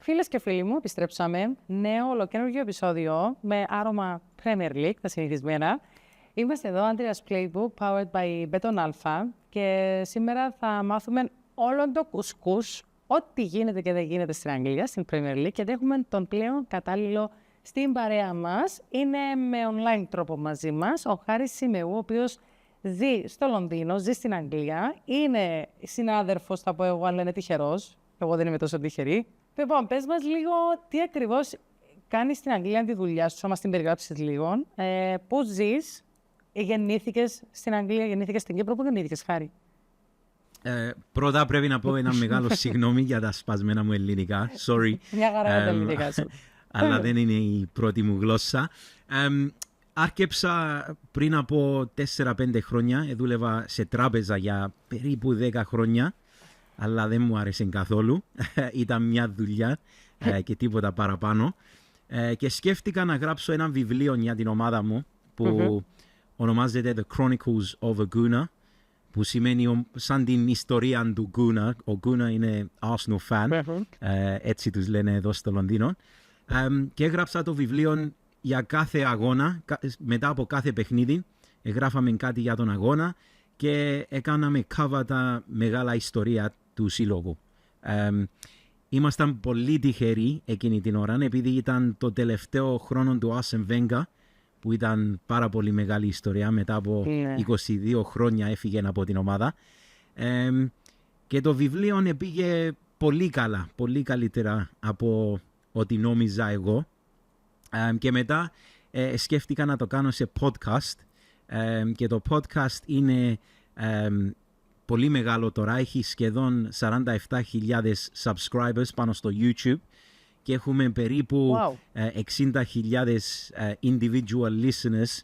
Φίλες και φίλοι μου, επιστρέψαμε. Νέο ολοκαινούργιο επεισόδιο με άρωμα Premier League, τα συνηθισμένα. Είμαστε εδώ, Andrea's Playbook, powered by Beton Alfa. Και σήμερα θα μάθουμε όλο το κουσκούς, ό,τι γίνεται και δεν γίνεται στην Αγγλία, στην Premier League. Και έχουμε τον πλέον κατάλληλο στην παρέα μας. Είναι με online τρόπο μαζί μας ο Symeou, ο οποίος ζει στο Λονδίνο, ζει στην Αγγλία. Είναι συνάδελφος, θα πω εγώ, αν λένε τυχερός. Εγώ δεν είμαι τόσο τυχερή. Λοιπόν, πες μας λίγο τι ακριβώς κάνεις στην Αγγλία τη δουλειά σου, θα μας την περιγράψεις λίγο. Πώς ζεις, γεννήθηκες στην Αγγλία, γεννήθηκες στην Κύπρο, πού γεννήθηκες, Χάρη? Πρώτα πρέπει να πω ένα μεγάλο συγγνώμη για τα σπασμένα μου ελληνικά. Sorry. Μια χαρά τα ελληνικά σου. Αλλά δεν είναι η πρώτη μου γλώσσα. Άρχισα πριν από 4-5 χρόνια. Δούλευα σε τράπεζα για περίπου 10 χρόνια. Αλλά δεν μου άρεσε καθόλου. Ήταν μια δουλειά και τίποτα παραπάνω. Και σκέφτηκα να γράψω ένα βιβλίο για την ομάδα μου που ονομάζεται The Chronicles of a Gooner, που σημαίνει σαν την ιστορία του Gooner. Ο Gooner είναι Arsenal fan, έτσι τους λένε εδώ στο Λονδίνο. Και έγραψα το βιβλίο για κάθε αγώνα, μετά από κάθε παιχνίδι. Γράφαμε κάτι για τον αγώνα και έκαναμε cover τα μεγάλα ιστορία του σύλλογου. Ήμασταν πολύ τυχεροί εκείνη την ώρα, επειδή ήταν το τελευταίο χρόνο του Arsene Wenger, που ήταν πάρα πολύ μεγάλη ιστορία. Μετά από 22 χρόνια έφυγε από την ομάδα. Και το βιβλίο πήγε πολύ καλά, πολύ καλύτερα από ό,τι νόμιζα εγώ. Και μετά σκέφτηκα να το κάνω σε podcast. Και το podcast είναι πολύ μεγάλο τώρα. Έχει σχεδόν 47.000 subscribers πάνω στο YouTube. Και έχουμε περίπου 60.000 individual listeners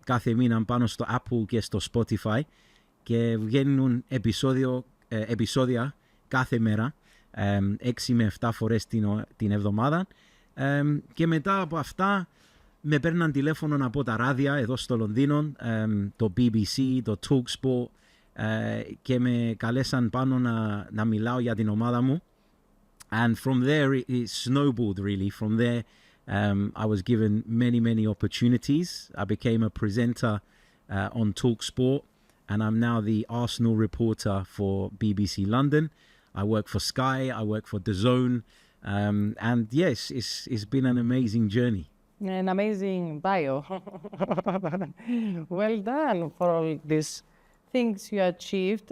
κάθε μήνα πάνω στο Apple και στο Spotify, και βγαίνουν επεισόδια κάθε μέρα, 6 με 7 φορές την εβδομάδα, και μετά από αυτά με παίρναν τηλέφωνο από τα ράδια εδώ στο Λονδίνο, το BBC, το TalkSport, και με καλέσαν πάνω να μιλάω για την ομάδα μου. And from there, it snowballed, really. From there, I was given many opportunities. I became a presenter on TalkSport, and I'm now the Arsenal reporter for BBC London. I work for Sky, I work for DAZN, and yes, it's been an amazing journey. An amazing bio. Well done for all these things you achieved.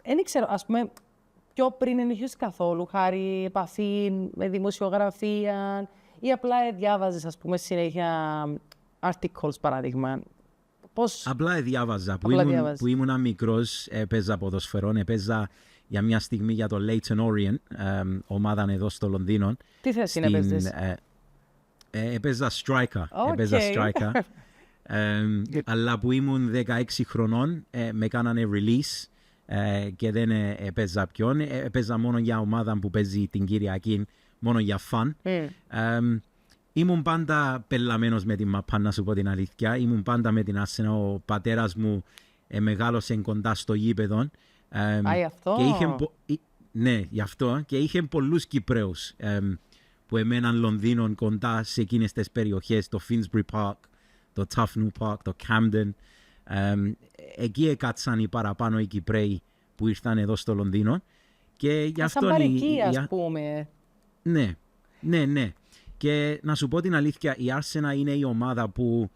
Δεν ξέρω, ας πούμε, πιο πριν δεν είχες καθόλου, Χάρη, επαφή με δημοσιογραφία ή απλά διάβαζες, ας πούμε, συνέχεια articles, παράδειγμα? Απλά διάβαζα. Που ήμουν μικρός, έπαιζα ποδοσφαιρό, έπαιζα για μια στιγμή για το Leyton Orient, ομάδα εδώ στο Λονδίνο. Τι θέση έπαιζες? Έπαιζα striker. Αλλά που ήμουν 16 χρονών, με κάνανε release. Και δεν έπαιζα ποιον. Έπαιζα μόνο για ομάδα που παίζει την Κυριακή, μόνο για φαν. Ήμουν πάντα πελαμένος με την μαπά, να σου πω την αλήθεια. Ήμουν πάντα με την Arsenal. Ο πατέρας μου μεγάλωσε κοντά στο γήπεδο. Γι' αυτό. Ναι, γι' αυτό. Και είχε πολλούς Κυπραίους που εμέναν Λονδίνο κοντά σε εκείνες τις περιοχές, το Finsbury Park, το Tufnell Park, το Camden. Εκεί έκατσαν οι παραπάνω οι Κυπραίοι που ήρθαν εδώ στο Λονδίνο. Και γι' αυτό σαν παροικία, ας πούμε. Ναι. Και να σου πω την αλήθεια, η Arsenal είναι η ομάδα που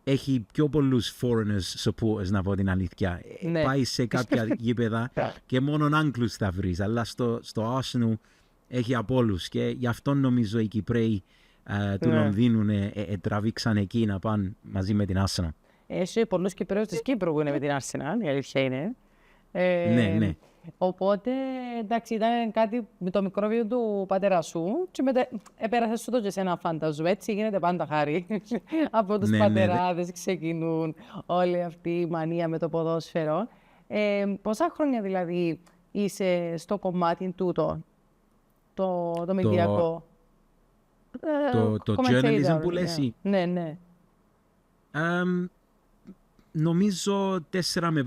έχει πιο πολλούς foreigners supporters, να πω την αλήθεια. Ναι. Πάει σε κάποια γήπεδα και μόνον Άγγλους θα βρεις, αλλά στο Arsenal έχει από όλους. Και γι' αυτό νομίζω οι Κυπραίοι του Λονδίνου τραβήξαν εκεί να πάνε μαζί με την Arsenal. Έχει πολλούς Κυπραίους της Κύπρου που είναι με την Arsenal, η αλήθεια είναι. Ναι. Οπότε, εντάξει, ήταν κάτι με το μικρόβιο του πατέρα σου και μετά επέρασε σου το και σε ένα φανταζού. Έτσι γίνεται πάντα, Χάρη. Από τους πατεράδες ξεκινούν όλη αυτή η μανία με το ποδόσφαιρο. Πόσα χρόνια δηλαδή είσαι στο κομμάτι τούτο, το μηντιακό? Το journalism που λες? Ναι. Νομίζω 4 με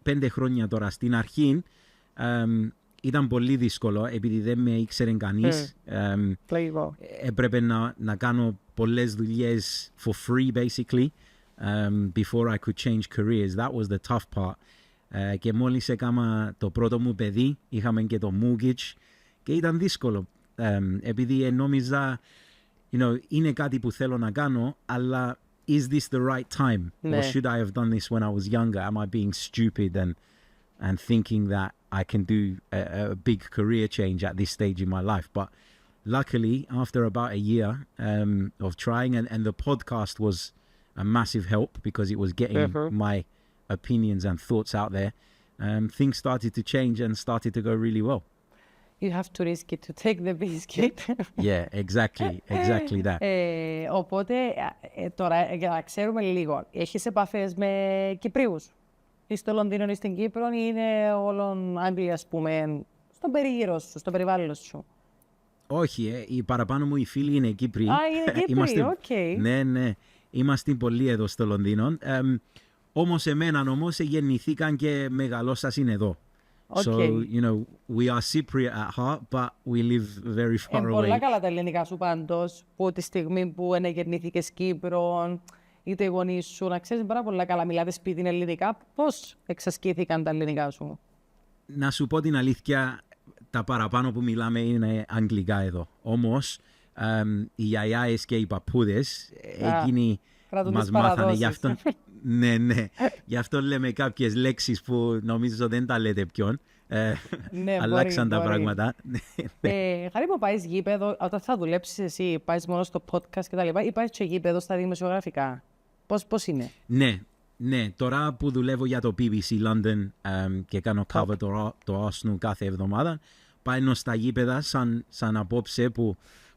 5 χρόνια τώρα. Στην αρχή ήταν πολύ δύσκολο επειδή δεν με ήξερε κανείς. Playbook. Έπρεπε να κάνω πολλές δουλειές for free basically before I could change careers. That was the tough part. Και μόλις έκανα το πρώτο μου παιδί, είχαμε και το mortgage και ήταν δύσκολο επειδή νόμιζα είναι κάτι που θέλω να κάνω, αλλά is this the right time? Or should I have done this when I was younger? Am I being stupid and thinking that I can do a big career change at this stage in my life? But luckily, after about a year of trying, and the podcast was a massive help because it was getting my opinions and thoughts out there, things started to change and started to go really well. You have to risk it to take the biscuit. Yeah, exactly that. Οπότε, τώρα για να ξέρουμε λίγο, έχεις επαφές με Κυπρίους? Ή στο Λονδίνο ή στην Κύπρο, ή είναι όλων Άγγλοι, ας πούμε, στον περίγυρο σου, στο περιβάλλον σου? Όχι, οι παραπάνω μου οι φίλοι είναι Κύπροι. Είναι Κύπροι, οκ. Ναι, είμαστε πολλοί εδώ στο Λονδίνο. Όμως εμένα γεννηθήκαν και μεγαλώσαν εδώ. Okay. So, we are Cypriot at heart, but we live very far away. Πολλά καλά τα ελληνικά σου πάντως, που τη στιγμή που γεννήθηκες Κύπρο, είτε οι γονείς σου, να ξέρεις πάρα πολλά καλά, μιλάτε σπίτι ελληνικά. Πώς εξασκήθηκαν τα ελληνικά σου? Να σου πω την αλήθεια, τα παραπάνω που μιλάμε είναι αγγλικά εδώ. Όμως, οι γιαγιάες και οι παππούδες, εκείνοι μας μάθανε γι' αυτό. Ναι. Γι' αυτό λέμε κάποιες λέξεις που νομίζω δεν τα λέτε ποιον. Αλλάξαν τα πράγματα. Χάρη που πάεις γήπεδο, όταν θα δουλέψεις εσύ, πάεις μόνο στο podcast και τα λοιπά, ή πάεις και γήπεδο στα δημοσιογραφικά? Πώς είναι? Ναι, τώρα που δουλεύω για το BBC London και κάνω cover το Arsenal κάθε εβδομάδα, πάω στα γήπεδα σαν απόψε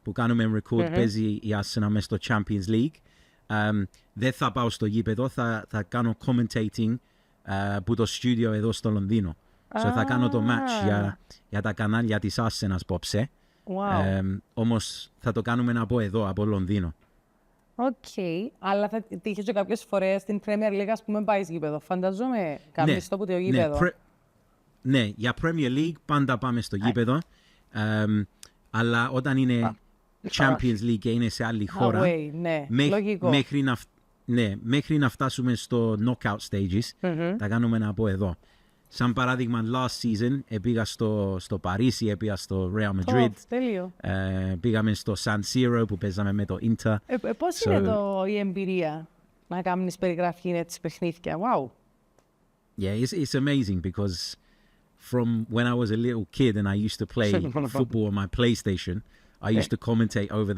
που κάνουμε record, παίζει η Arsenal μες στο Champions League. Δεν θα πάω στο γήπεδο, θα κάνω commentating που το στούντιο εδώ στο Λονδίνο. So θα κάνω το match για τα κανάλια της Arsenal απόψε. Όμως θα το κάνουμε από εδώ, από Λονδίνο. Οκ, αλλά θα τύχεις και κάποιες φορές στην Premier League, ας πούμε, πάεις γήπεδο. Φανταζόμαι κάποιος το που το γήπεδο. Ναι, για Premier League πάντα πάμε στο γήπεδο. Αλλά όταν είναι Champions League και είναι σε άλλη χώρα, μέχρι να φτάσουμε στο knockout stages, τα κάνουμε από εδώ. Σαν παράδειγμα, last season πήγα στο Παρίσι, πήγα στο Real Madrid, πήγαμε στο San Siro που παίζαμε με το Inter. Πώς είναι η εμπειρία να κάνεις περιγραφή έτσι παιχνίδια? Wow! Yeah, it's amazing because from when I was a little kid and I used to play football on my PlayStation, I used to commentate over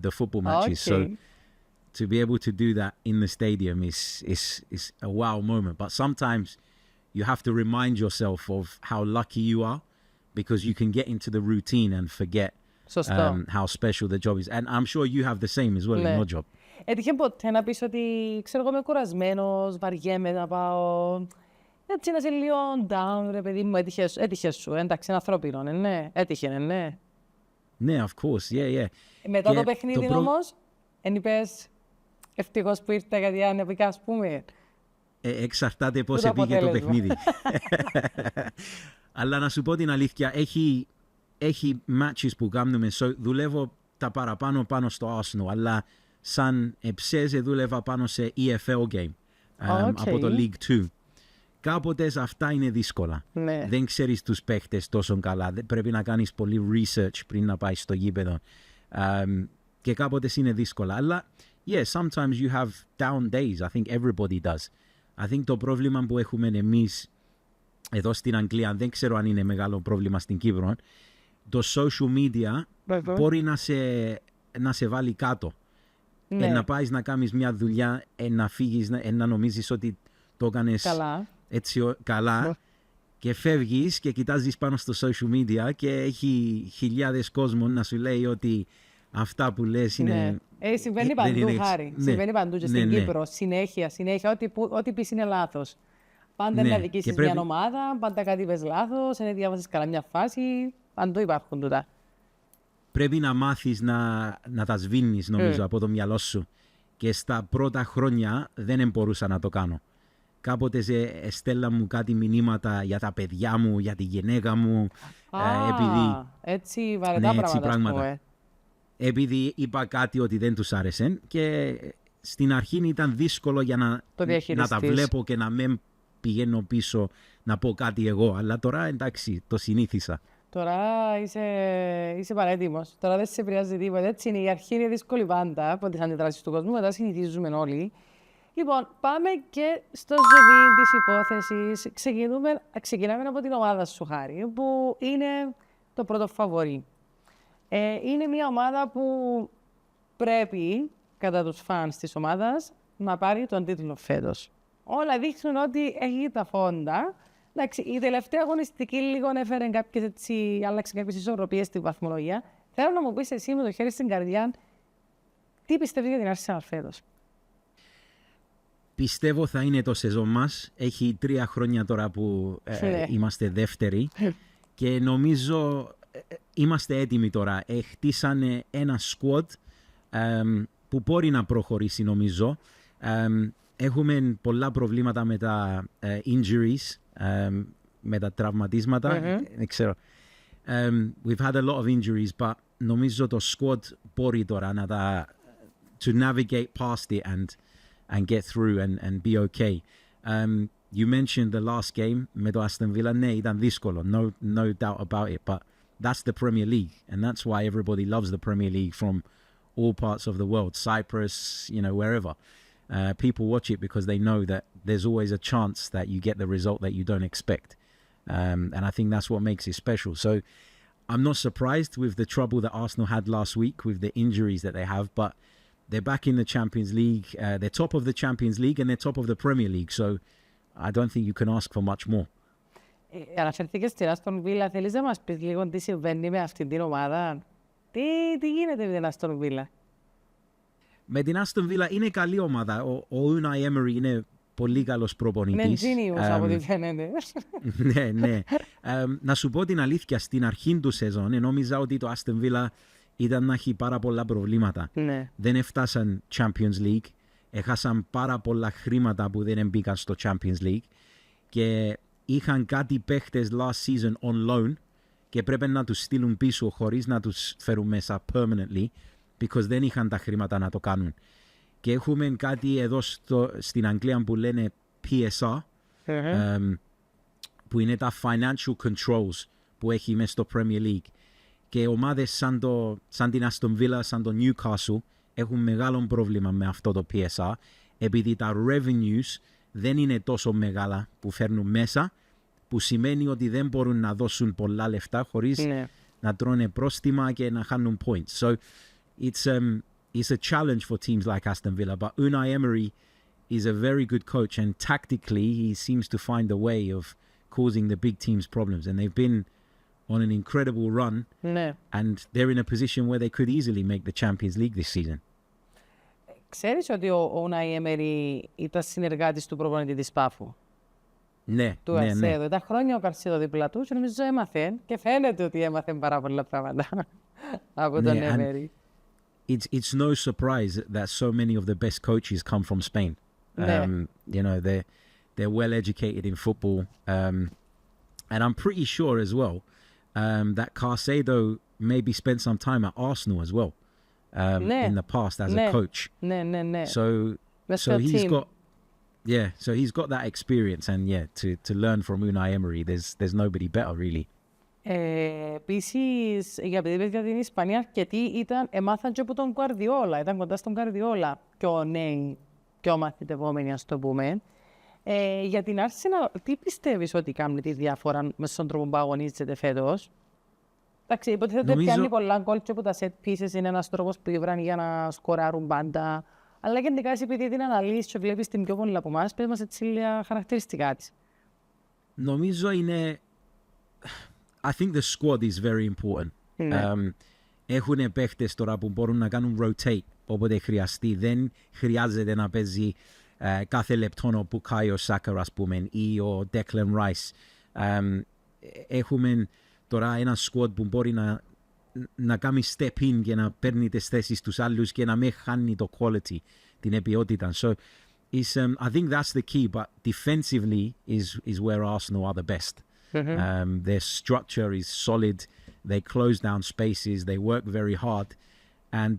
the football matches. So to be able to do that in the stadium is a wow moment. But sometimes you have to remind yourself of how lucky you are because you can get into the routine and forget how special the job is. And I'm sure you have the same as well in your job. Έτυχε ποτέ να πεις ότι, ξέρω εγώ, είμαι κουρασμένος, βαριέμαι να πάω, έτσι να είσαι λίγο down, ρε παιδί μου, έτυχε σου, εντάξει, είναι ανθρώπινο, ναι, έτυχε, ναι. Ναι, of course, yeah. Μετά το παιχνίδι όμως, εν είπες ευτυχώς που ήρθα γιατί ανεβικά, ας πούμε. Εξαρτάται πώς πήγε το παιχνίδι. Αλλά να σου πω την αλήθεια, έχει matches που κάνουμε, δουλεύω τα παραπάνω πάνω στο Arsenal, αλλά σαν εψέζε δούλευα πάνω σε EFL game από το League 2. Κάποτε αυτά είναι δύσκολα. Ναι. Δεν ξέρεις τους παίχτες τόσο καλά. Πρέπει να κάνεις πολύ research πριν να πάει στο γήπεδο. Και κάποτε είναι δύσκολα. Αλλά, yeah, sometimes you have down days. I think everybody does. I think το πρόβλημα που έχουμε εμείς εδώ στην Αγγλία, δεν ξέρω αν είναι μεγάλο πρόβλημα στην Κύπρο, το social media μπορεί να σε βάλει κάτω. Ναι. Να πάεις να κάνεις μια δουλειά, να φύγεις, να νομίζεις ότι το έκανες έτσι καλά και φεύγεις και κοιτάζεις πάνω στο social media και έχει χιλιάδες κόσμο να σου λέει ότι αυτά που λες είναι... Συμβαίνει παντού, Χάρη. Συμβαίνει παντού και στην Κύπρο. Συνέχεια. Ό,τι πεις είναι λάθος. Πάντα να δικήσεις μια ομάδα, πάντα κάτι πες λάθος, δεν διάβασες καλά μια φάση. Παντού υπάρχουν τούτα. Πρέπει να μάθεις να τα σβήνεις, νομίζω, από το μυαλό σου. Και στα πρώτα χρόνια δεν μπορούσα να το κάνω. κάποτε στέλναν μου κάτι μηνύματα για τα παιδιά μου, για τη γυναίκα μου. Επειδή, έτσι βαρετά ναι, έτσι πράγματα. Επειδή είπα κάτι ότι δεν τους άρεσε και στην αρχή ήταν δύσκολο για να τα βλέπω και να μην πηγαίνω πίσω να πω κάτι εγώ. Αλλά τώρα εντάξει, το συνήθισα. Τώρα είσαι παρέτοιμος. Τώρα δεν σε επηρεάζει τίποτα. Έτσι είναι. Η αρχή είναι δύσκολη πάντα από τις αντιδράσεις του κόσμου. Μετά συνηθίζουμε όλοι. Λοιπόν, πάμε και στο ζουμί της υπόθεσης. Ξεκινάμε από την ομάδα σου, Χάρη, που είναι το πρώτο φαβορί. Είναι μια ομάδα που πρέπει, κατά τους φανς της ομάδας, να πάρει τον τίτλο φέτος. Όλα δείχνουν ότι έχει τα φόντα. Εντάξει, η τελευταία αγωνιστική λίγο έφερε άλλαξε κάποιες ισορροπίες στη βαθμολογία. Θέλω να μου πεις εσύ με το χέρι στην καρδιά, τι πιστεύεις για την Arsenal φέτος? Πιστεύω θα είναι το σεζόν μας. Έχει 3 χρόνια τώρα που είμαστε δεύτεροι και νομίζω είμαστε έτοιμοι τώρα. Χτίσανε ένα squad που μπορεί να προχωρήσει νομίζω. Έχουμε πολλά προβλήματα με τα injuries, με τα τραυματίσματα. Δεν ξέρω. We've had a lot of injuries, but νομίζω το squad μπορεί τώρα να τα to navigate past it and get through and be okay. You mentioned the last game με το Aston Villa. Ναι, ήταν δύσκολο. No doubt about it, but that's the Premier League, and that's why everybody loves the Premier League from all parts of the world, Cyprus, wherever. People watch it because they know that there's always a chance that you get the result that you don't expect. And I think that's what makes it special. So I'm not surprised with the trouble that Arsenal had last week with the injuries that they have, but they're back in the Champions League. They're top of the Champions League and they're top of the Premier League. So I don't think you can ask for much more. Αναφερθήκες στην Aston Villa. Θέλεις να μας πεις λίγο τι συμβαίνει με αυτήν την ομάδα? Τι γίνεται με την Aston Villa? Με την Aston Villa είναι καλή ομάδα. Ο Unai Emery είναι πολύ καλός προπονητής. Είναι genius από ό,τι φαίνεται. Ναι. Να σου πω την αλήθεια, στην αρχή του σεζόν νόμιζα ότι το Aston Villa ήταν να έχει πάρα πολλά προβλήματα. Ναι. Δεν έφτασαν Champions League. Έχασαν πάρα πολλά χρήματα που δεν μπήκαν στο Champions League. Και είχαν κάτι παίχτες last season on loan και πρέπει να τους στείλουν πίσω χωρίς να τους φέρουν μέσα permanently, because δεν είχαν τα χρήματα να το κάνουν. Και έχουμε κάτι εδώ στην Αγγλία που λένε PSR, που είναι τα financial controls που έχει μέσα στο Premier League. Και ομάδες σαν την Aston Villa, σαν το Newcastle έχουν μεγάλο πρόβλημα με αυτό το PSR, επειδή τα revenues δεν είναι τόσο μεγάλα που φέρνουν μέσα, που σημαίνει ότι δεν μπορούν να δώσουν πολλά λεφτά χωρίς να τρώνε πρόστιμα και να χάνουν points. So it's a challenge for teams like Aston Villa, but Unai Emery is a very good coach, and tactically he seems to find a way of causing the big teams problems, and they've been on an incredible run, and they're in a position where they could easily make the Champions League this season. Ξέρεις ότι ο Unai Emery ήταν συνεργάτης του προπονητή της Πάφου? Ναι, του Καρσέδο. Ήταν χρόνια ο Καρσέδο δίπλα του και νομίζω έμαθε και φαίνεται ότι έμαθε πάρα πολλά πράγματα από τον Emery. It's no surprise that so many of the best coaches come from Spain. They're well educated in football, and I'm pretty sure as well that Carcedo maybe spent some time at Arsenal as well in the past as a coach. Ναι. So he's got that experience, and to learn from Unai Emery, there's nobody better really. Επίσης, επειδή είπες για την Ισπανία, αρκετοί έμαθαν και από τον Γκουαρδιόλα, ήταν κοντά στον Γκουαρδιόλα πιο νέοι, πιο μαθητευόμενοι, ας το πούμε. Για την Arsenal, τι πιστεύεις ότι κάνει τη διαφορά με στον τρόπο που αγωνίζεται φέτος? Εντάξει, υποτίθεται ότι πιάνει πολλά γκολ και από τα set pieces, είναι ένας τρόπος που ήβραν για να σκοράρουν πάντα. Αλλά γενικά εσύ επειδή την αναλύσεις και βλέπεις την πιο πολύ από εμάς, πες μας έτσι λίγα χαρακτηριστικά της. Νομίζω είναι... I think the squad is very important. Έχουν παίχτες τώρα που μπορούν να κάνουν rotate όποτε χρειαστεί. Δεν χρειάζεται να παίζει κάθε λεπτό ο Bukayo Saka, ας πούμε, ή ο Declan Rice. Έχουμε τώρα ένα squad που μπορεί να κάνει step in και να παίρνει τις θέσεις τους άλλους και να μην χάνει το quality, την ποιότητα. So I think that's the key. But defensively is where Arsenal are the best. Their structure is solid. They close down spaces. They work very hard. And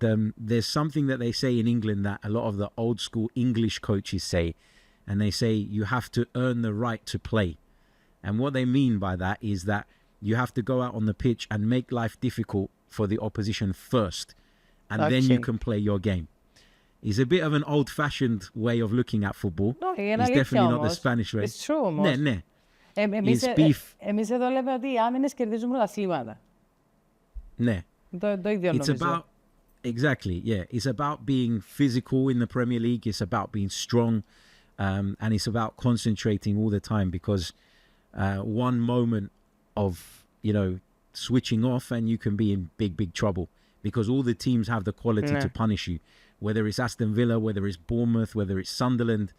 there's something that they say in England that a lot of the old school English coaches say. And they say you have to earn the right to play. And what they mean by that is that you have to go out on the pitch and make life difficult for the opposition first. And then you can play your game. It's a bit of an old-fashioned way of looking at football. No, it's definitely not the Spanish way. It's true όμως. Ναι. Εμείς εδώ λέμε ότι οι άμυνες κερδίζουν πρωταθλήματα. Ναι. Το ίδιο νομίζω. Exactly, yeah. It's about being physical in the Premier League. It's about being strong. And it's about concentrating all the time because one moment of, switching off and you can be in big, big trouble because all the teams have the quality to punish you. Whether it's Aston Villa, whether it's Bournemouth, whether it's Sunderland,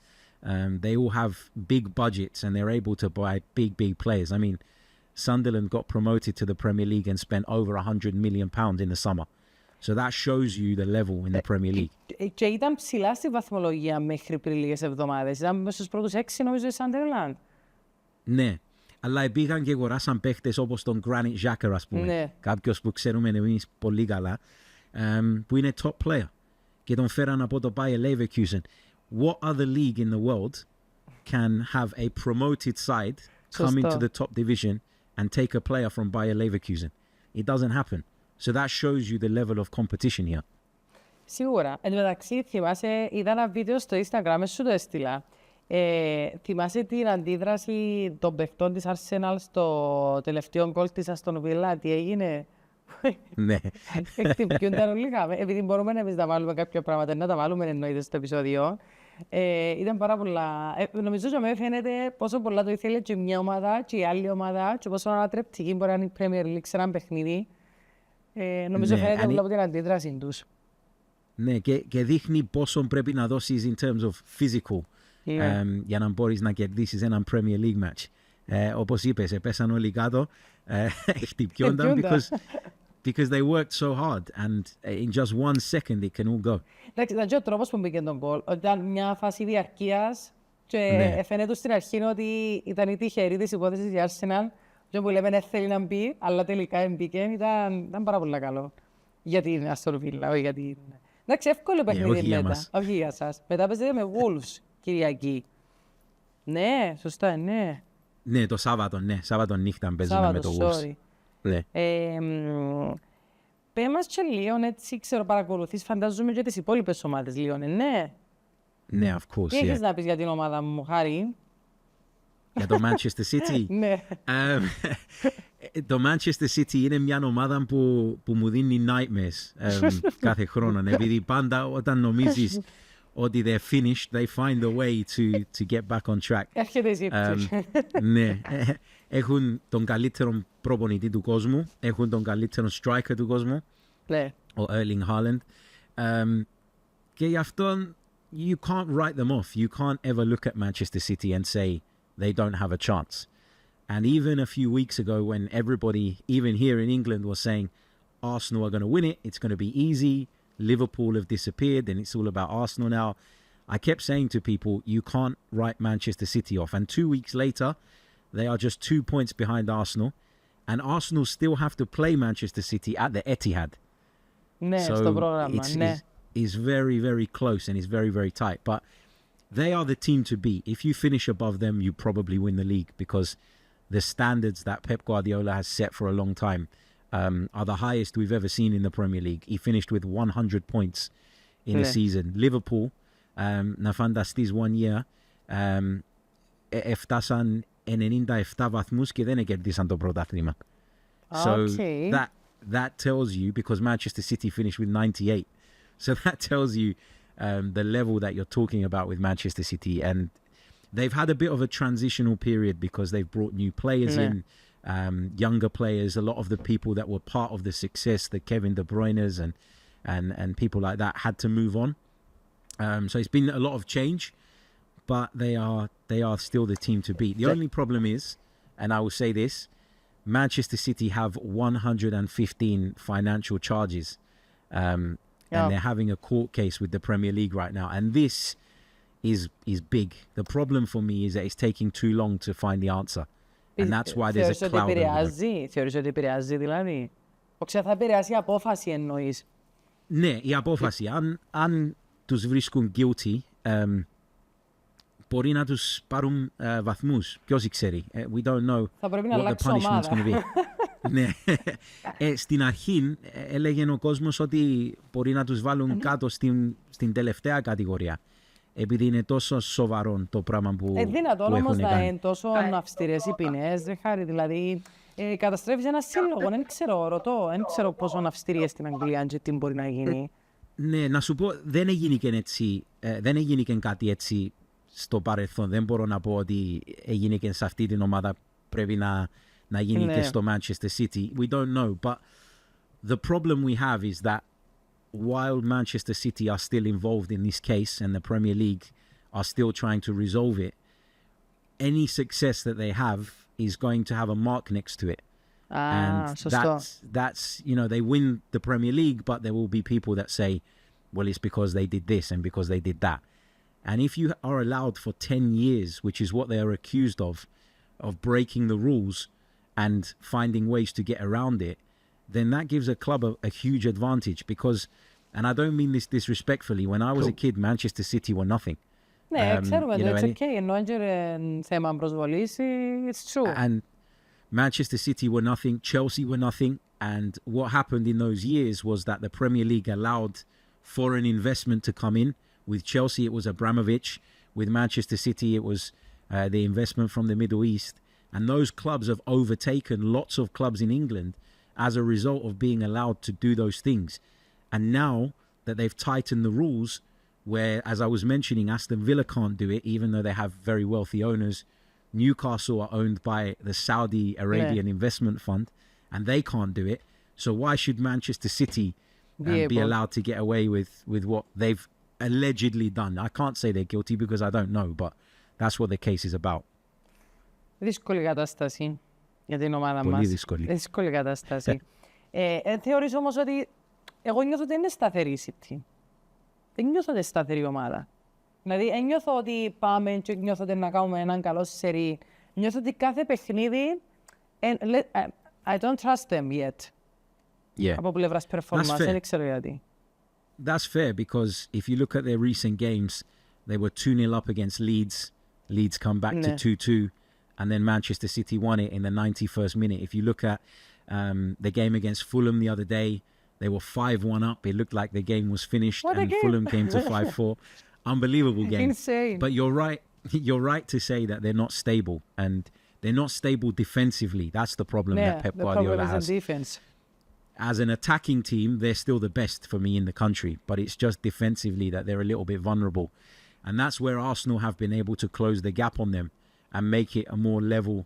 they all have big budgets and they're able to buy big, big players. I mean, Sunderland got promoted to the Premier League and spent over £100 million in the summer. So that shows you the level in the Premier League. Και ήταν ψηλά στη βαθμολογία μέχρι πριν λίγες εβδομάδες. Ήταν μέσα στους πρώτους 6 νομίζω η Sunderland. Ναι. Αλλά πήγαν και αγοράσαν παίχτες όπως τον Granit Xhaka, ας πούμε. Ναι. Κάποιος που ξέρουμε εμείς πολύ καλά, που είναι top player. Και τον φέραν από το Bayer Leverkusen. What other league in the world can have a promoted side come into the top division and take a player from Bayer Leverkusen? It doesn't happen. So that shows you the level of competition here. Σίγουρα. Εν τω μεταξύ, θυμάσαι, είδα ένα βίντεο στο Instagram, σου το έστειλα. Θυμάσαι την αντίδραση των παιχτών της Arsenal στο τελευταίο γκολ της Aston Villa, τι έγινε? Ναι. Εκτυπιούνταν λίγα. Επειδή μπορούμε εμείς να βάλουμε κάποια πράγματα, να τα βάλουμε εννοείται στο επεισόδιο. Ήταν πάρα πολλά. Νομίζω ότι με φαίνεται πόσο πολλά το ήθελε και μια ομάδα και η άλλη ομάδα και πόσο ανατρεπτική μπορεί να είναι η Premier League σε ένα παιχνίδι. Νομίζω φαίνεται όλα από την αντίδραση τους. Ναι, και δείχνει πόσο πρέπει να δώσεις in terms of physical για να μπορείς να κερδίσεις έναν Premier League match. Όπως είπες, πέσαν όλοι κάτω, χτυπιόνταν because they worked so hard and in just 1 second it can all go. Εντάξει, ήταν και ο τρόπος που μπήκε τον γκολ. Ήταν μια φάση διαρκείας και φαίνεται στην αρχή ότι ήταν η τυχερή της υπόθεσης για Arsenal και που λέμε θέλει να μπει, αλλά τελικά μπήκε. Ήταν πάρα πολύ καλό για την Aston Villa, όχι για την... Εντάξει, εύκολο παιχνίδι μετά. Όχι για σας. Μετά παίζετε με Wolves, Κυριακή. Ναι, σωστά, ναι. Ναι, το Σάββατο, ναι. Σάββατο νύχτα παίζουμε με το Wolves. Ναι. Πες μας και λίγο, έτσι ξέρω παρακολουθείς, φαντάζομαι και τις υπόλοιπες ομάδες λίγο, ναι. Ναι, of course, Τι έχεις να πεις για την ομάδα μου, Χάρη? Για το Manchester City. Ναι. Το Manchester City είναι μια ομάδα που μου δίνει nightmares κάθε χρόνο. Επειδή πάντα όταν νομίζεις ότι they're finished, they find a way to get back on track. Έρχεται η ζύπτη. Ναι. Έχουν τον καλύτερο προπονητή του κόσμου. Έχουν τον καλύτερο striker του κόσμου. Ναι. Ο Erling Haaland. Και γι' αυτό you can't write them off. You can't ever look at Manchester City and say they don't have a chance. And even a few weeks ago when everybody, even here in England, was saying Arsenal are going to win it, it's going to be easy, Liverpool have disappeared and it's all about Arsenal now, I kept saying to people, you can't write Manchester City off. And 2 weeks later, they are just 2 points behind Arsenal. And Arsenal still have to play Manchester City at the Etihad. Ναι, στο πρόγραμμα, ναι. It's very, very close and it's very, very tight. But they are the team to beat. If you finish above them, you probably win the league because the standards that Pep Guardiola has set for a long time are the highest we've ever seen in the Premier League. He finished with 100 points in the season. Liverpool, να φανταστείς 1 year, έφτασαν 97 βαθμούς και δεν κερδίσαν το πρωτάθλημα. So that tells you, because Manchester City finished with 98. So that tells you the level that you're talking about with Manchester City. And they've had a bit of a transitional period because they've brought new players in, younger players. A lot of the people that were part of the success, the Kevin De Bruyne's and people like that, had to move on. So it's been a lot of change, but they are still the team to beat. The only problem is, and I will say this, Manchester City have 115 financial charges, and they're having a court case with the Premier League right now. And this is big. The problem for me is that it's taking too long to find the answer. And that's why there's a cloud over them. Θεωρείς ότι επηρεάζει δηλαδή? Θα επηρεάσει η απόφαση εννοείς? Ναι, η απόφαση. Αν τους βρίσκουν guilty, μπορεί να τους πάρουν βαθμούς. Ποιος ξέρει. We don't know θα πρέπει να what the αλλάξει punishment's ομάδα. going to be. Ναι. Στην αρχή έλεγε ο κόσμος ότι μπορεί να τους βάλουν κάτω στην τελευταία κατηγορία. Επειδή είναι τόσο σοβαρό το πράγμα που δυνατόν έχουν όμως να κάνει. είναι τόσο αυστηρές οι ποινές, Χάρη, δηλαδή καταστρέφεις ένα σύλλογο, δεν ξέρω πόσο αυστηρή στην Αγγλία και τι μπορεί να γίνει. Ναι, να σου πω, δεν έγινε και κάτι έτσι στο παρελθόν. Δεν μπορώ να πω ότι έγινε και σε αυτή την ομάδα πρέπει να γίνει και στο Manchester City. We don't know, but the problem we have is that while Manchester City are still involved in this case and the Premier League are still trying to resolve it, any success that they have is going to have a mark next to it. And that's they win the Premier League, but there will be people that say, well, it's because they did this and because they did that. And if you are allowed for 10 years, which is what they are accused of breaking the rules and finding ways to get around it, then that gives a club a huge advantage because, and I don't mean this disrespectfully, when I was a kid, Manchester City were nothing. Ναι, ξέρουμε, it's okay, ενώ είναι θέμα προσβολής, it's true. And Manchester City were nothing, Chelsea were nothing, and what happened in those years was that the Premier League allowed foreign investment to come in. With Chelsea, it was Abramovich. With Manchester City, it was the investment from the Middle East. And those clubs have overtaken lots of clubs in England as a result of being allowed to do those things. And now that they've tightened the rules, where, as I was mentioning, Aston Villa can't do it, even though they have very wealthy owners. Newcastle are owned by the Saudi Arabian Investment Fund, and they can't do it. So why should Manchester City be allowed to get away with what they've allegedly done? I can't say they're guilty because I don't know, but that's what the case is about. Δύσκολη κατάσταση για την ομάδα μας. Πολύ δύσκολη. Δύσκολη κατάσταση. Θεωρείς όμως ότι εγώ νιώθω ότι είναι σταθερή η City. Δεν νιώθω ότι είναι σταθερή ομάδα. Δηλαδή, νιώθω ότι πάμε και νιώθω ότι να κάνουμε έναν καλό σερί. Νιώθω ότι κάθε παιχνίδι... I don't trust them yet. Yeah. Από πλευράς performance, δεν ξέρω γιατί. That's fair, because if you look at their recent games, they were 2-0 up against Leeds. Leeds come back to 2-2, and then Manchester City won it in the 91st minute. If you look at the game against Fulham the other day, they were 5-1 up. It looked like the game was finished, and Fulham came to 5-4. Unbelievable game. Insane. But you're right to say that they're not stable, and they're not stable defensively. That's the problem that Pep Guardiola has. Defense. As an attacking team, they're still the best for me in the country, but it's just defensively that they're a little bit vulnerable. And that's where Arsenal have been able to close the gap on them and make it a more level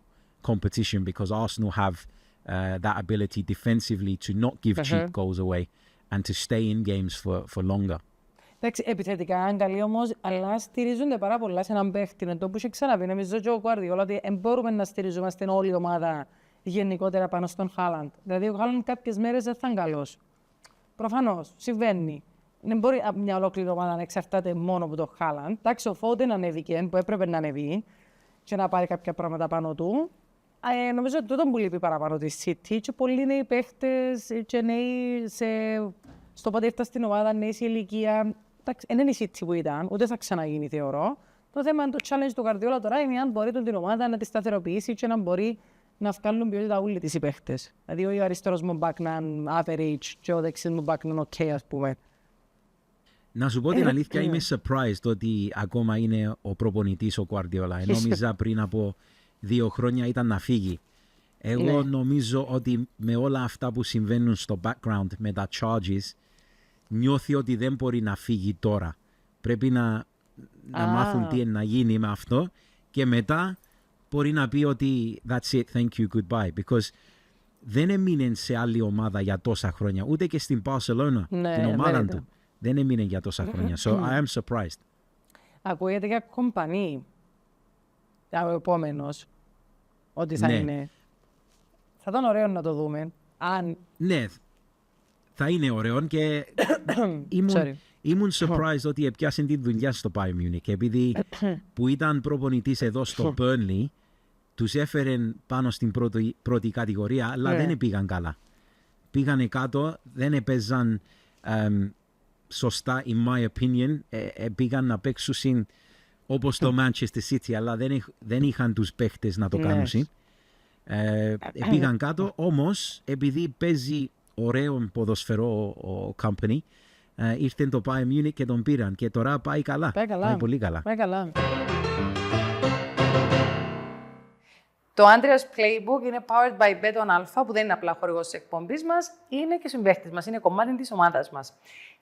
competition, because Arsenal have that ability defensively to not give cheap goals away and to stay in games for longer. Εντάξει, επιθετικά είναι καλή όμως, αλλά στηρίζονται πάρα πολλά σε έναν παίχτη. Είναι το που είχε ξαναπεί. Νομίζω και ο Guardiola ότι δεν μπορούμε να στηριζόμαστε όλη η ομάδα γενικότερα πάνω στον Χάλαντ. Δηλαδή, ο Χάλαντ κάποιες μέρες δεν θα είναι καλός. Προφανώς, συμβαίνει. Δεν μπορεί μια ολόκληρη ομάδα να εξαρτάται μόνο από τον Χάλαντ. Εντάξει, ο Φόντεν ανέβηκε που έπρεπε να ανεβεί και να πάρει κάποια πράγματα πάνω του. Νομίζω ότι τούτο που λείπει παραπάνω τη City και πολλοί νέοι παίχτες και νέοι στο πότε έφτασε στην ομάδα, νέοι σε ηλικία. Εντάξει, δεν είναι η City που ήταν, ούτε θα ξαναγίνει, θεωρώ. Το θέμα είναι το challenge του Guardiola τώρα είναι αν μπορεί την ομάδα να τη σταθεροποιήσει και να μπορεί να βγάλουν ποιότητα όλοι τις οι παίχτες. Δηλαδή, ο αριστερός μου back να είναι average και ο δεξιός μου back να είναι ok, ας πούμε. Να σου πω την αλήθεια, είμαι surprised ότι ακόμα είναι ο προπονητής ο Guardiola. Νόμιζα πριν από 2 χρόνια ήταν να φύγει. Εγώ νομίζω ότι με όλα αυτά που συμβαίνουν στο background, με τα charges, νιώθει ότι δεν μπορεί να φύγει τώρα. Πρέπει να μάθουν τι είναι να γίνει με αυτό και μετά μπορεί να πει ότι that's it, thank you, goodbye. Because δεν έμεινε σε άλλη ομάδα για τόσα χρόνια, ούτε και στην Barcelona, την ομάδα του. Δεν έμεινε για τόσα χρόνια. So I am surprised. Ακούγεται για κομπανί ο επόμενος ότι θα είναι. Θα ήταν ωραίο να το δούμε. Ναι, θα είναι ωραίο και Ήμουν surprised ότι έπιασε τη δουλειά στο Bayern Munich, επειδή που ήταν προπονητής εδώ στο Burnley, τους έφερε πάνω στην πρώτη κατηγορία, αλλά δεν πήγαν καλά. Πήγανε κάτω, δεν έπαιζαν σωστά, in my opinion. Πήγαν να παίξουν όπως το Manchester City, αλλά δεν είχαν τους παίχτες να το κάνουν. Πήγαν κάτω, όμως επειδή παίζει ωραίο ποδοσφαιρό ο Company, ήρθε το Bayern Munich και τον πήραν και τώρα πάει καλά. Πάει πολύ καλά. Πάει καλά. Το Andrea's Playbook είναι powered by Beton Alfa, που δεν είναι απλά χορηγός της εκπομπής μας, είναι και συμπαίχτης μας, είναι κομμάτι της ομάδας μας.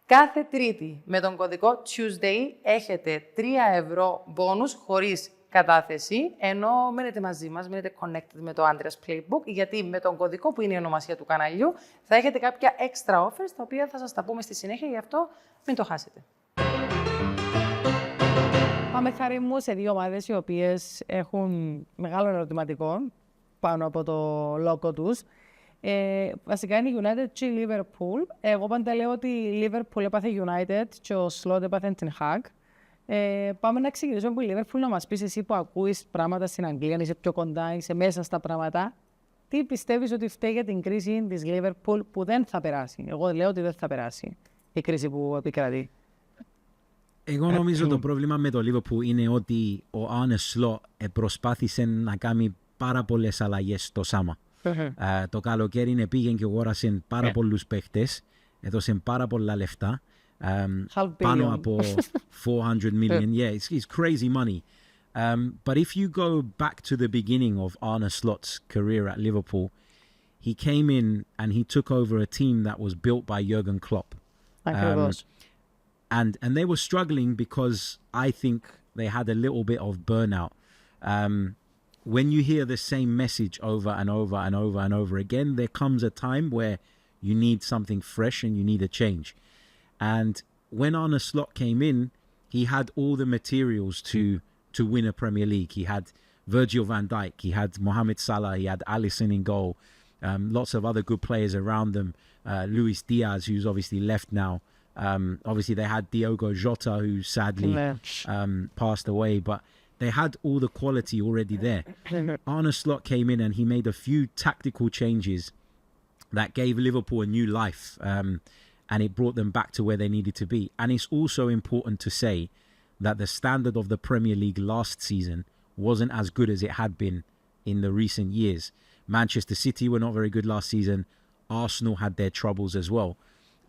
Κάθε Τρίτη με τον κωδικό Tuesday έχετε 3 ευρώ μπόνους χωρίς κατάθεση, ενώ μένετε μαζί μας, μένετε connected με το Andrea's Playbook, γιατί με τον κωδικό που είναι η ονομασία του καναλιού θα έχετε κάποια extra offers, τα οποία θα σας τα πούμε στη συνέχεια, γι' αυτό μην το χάσετε. Πάμε, Χάρη μου, σε δύο ομάδες οι οποίες έχουν μεγάλο ερωτηματικό πάνω από το λόγο τους. Βασικά είναι η United και η Liverpool. Εγώ πάντα λέω ότι η Liverpool έπαθε United και ο Slot έπαθε την Hag. Πάμε να ξεκινήσουμε από η Liverpool, να μας πεις εσύ που ακούεις πράγματα στην Αγγλία, είσαι πιο κοντά, είσαι μέσα στα πράγματα. Τι πιστεύεις ότι φταίει για την κρίση της Liverpool που δεν θα περάσει? Εγώ λέω ότι δεν θα περάσει η κρίση που επικρατεί. Εγώ νομίζω το πρόβλημα με το Liverpool είναι ότι ο Arne Slot προσπάθησε να κάνει πάρα πολλές αλλαγές στο Σάμα. Το καλοκαίρι πήγαινε και αγόρασε πάρα πολλούς παίχτες, έδωσε πάρα πολλά λεφτά, πάνω από 400 million. Yeah, it's crazy money. But if you go back to the beginning of Arne Slot's career at Liverpool, he came in and he took over a team that was built by Jurgen Klopp. And they were struggling because I think they had a little bit of burnout. When you hear the same message over and over and over and over again, there comes a time where you need something fresh and you need a change. And when Arne Slot came in, he had all the materials to win a Premier League. He had Virgil van Dijk, he had Mohamed Salah, he had Alisson in goal, lots of other good players around them. Luis Diaz, who's obviously left now. Obviously, they had Diogo Jota, who sadly passed away, but they had all the quality already there. Arne Slot came in and he made a few tactical changes that gave Liverpool a new life, and it brought them back to where they needed to be. And it's also important to say that the standard of the Premier League last season wasn't as good as it had been in the recent years. Manchester City were not very good last season. Arsenal had their troubles as well.